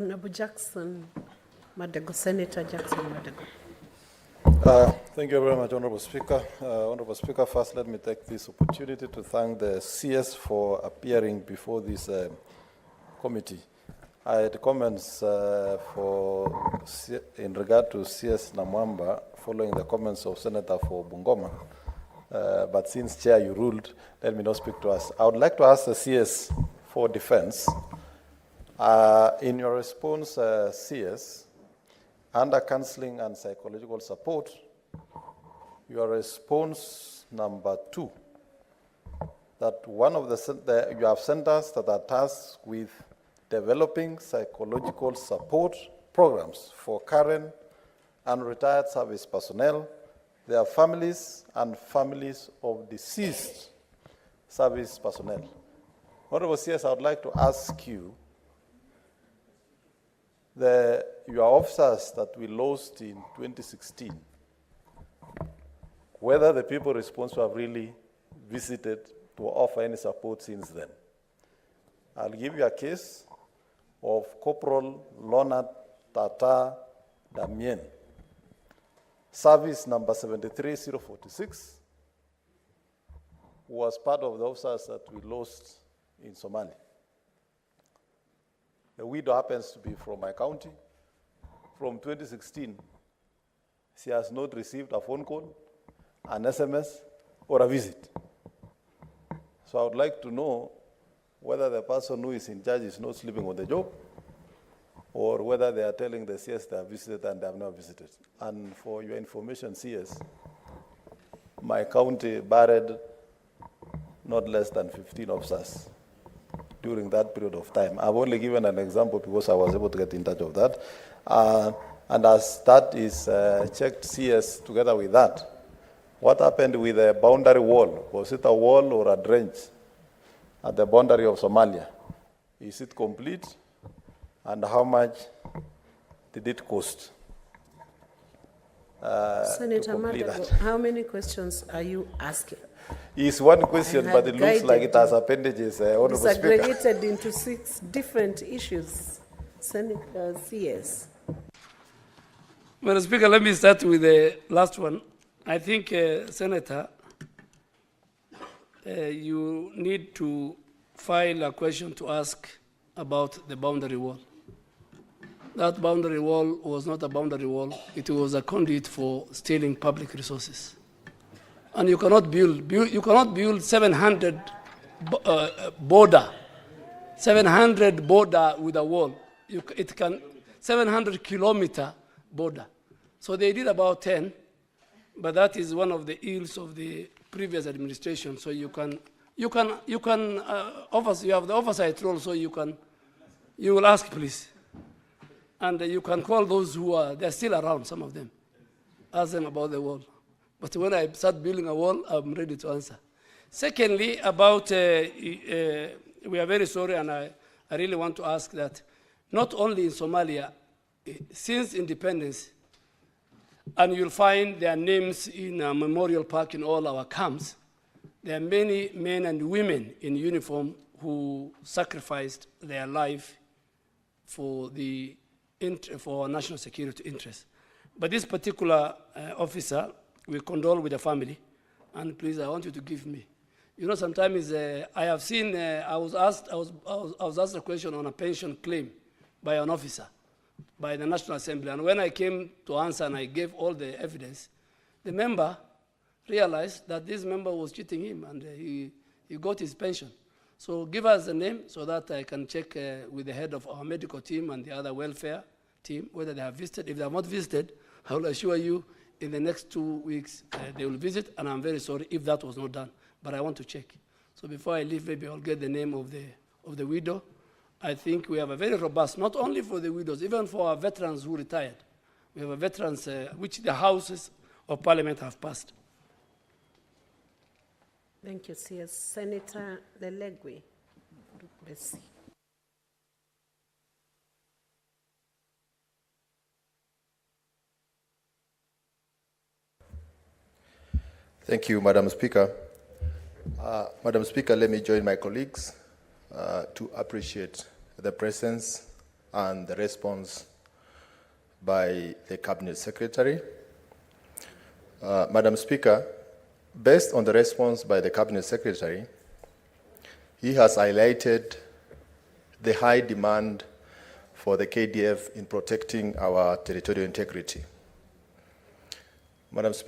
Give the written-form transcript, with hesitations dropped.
Honorable Jackson Mandago, Senator Jackson Mandago. Thank you very much, Honorable Speaker. Honorable Speaker, first let me take this opportunity to thank the CS for appearing before this committee. I had comments in regard to CS Namwamba following the comments of Senator for Bungoma. But since Chair, you ruled, let me not speak to us. I would like to ask the CS for defense. In your response, CS, under counseling and psychological support, your response number 2, that one of you have centers that are tasked with developing psychological support programs for current and retired service personnel, their families, and families of deceased service personnel. Honorable CS, I would like to ask you, your officers that we lost in 2016, whether the people responsible have really visited to offer any support since then. I'll give you a case of Corporal Leonard Tata Damien, service number 73046, who was part of the officers that we lost in Somalia. The widow happens to be from my county. From 2016, she has not received a phone call, an SMS, or a visit. So I would like to know whether the person who is in charge is not sleeping on the job, or whether they are telling the CS they have visited and they have not visited. And for your information, CS, my county buried not less than 15 officers during that period of time. I've only given an example because I was able to get in touch with that. And as that is checked, CS, together with that, what happened with the boundary wall? Was it a wall or a trench at the boundary of Somalia? Is it complete? And how much did it cost? Senator Mandago, how many questions are you asking? It's one question, but it looks like it has appendages, Honorable Speaker. Disaggregated into 6 different issues. Senator CS. Madam Speaker, let me start with the last one. I think, Senator, you need to file a question to ask about the boundary wall. That boundary wall was not a boundary wall. It was a conduit for stealing public resources. And you cannot build 700 border with a wall. 700 kilometer border. So they did about 10, but that is one of the ills of the previous administration. So you have the oversight role, so you will ask, please. And you can call those they're still around, some of them. Ask them about the wall. But when I start building a wall, I'm ready to answer. Secondly, about, we are very sorry, and I really want to ask that not only in Somalia, since independence, and you'll find their names in a memorial park in all our camps, there are many men and women in uniform who sacrificed their life for our national security interests. But this particular officer, we condole with the family, and please, I want you to give me. You know, sometimes I have seen. I was asked a question on a pension claim by an officer, by the National Assembly, and when I came to answer and I gave all the evidence, the member realized that this member was cheating him, and he got his pension. So give us the name so that I can check with the head of our medical team and the other welfare team whether they have visited. If they have not visited, I will assure you, in the next 2 weeks, they will visit, and I'm very sorry if that was not done. But I want to check. So before I leave, maybe I'll get the name of the widow. I think we have a very robust, not only for the widows, even for our veterans who retired. We have a veterans which the houses of parliament have passed. Thank you, CS. Senator Lelegwe. Thank you, Madam Speaker. Madam Speaker, let me join my colleagues to appreciate the presence and the response by the Cabinet Secretary. Madam Speaker, based on the response by the Cabinet Secretary, he has highlighted the high demand for the KDF in protecting our territorial integrity. Madam Speaker,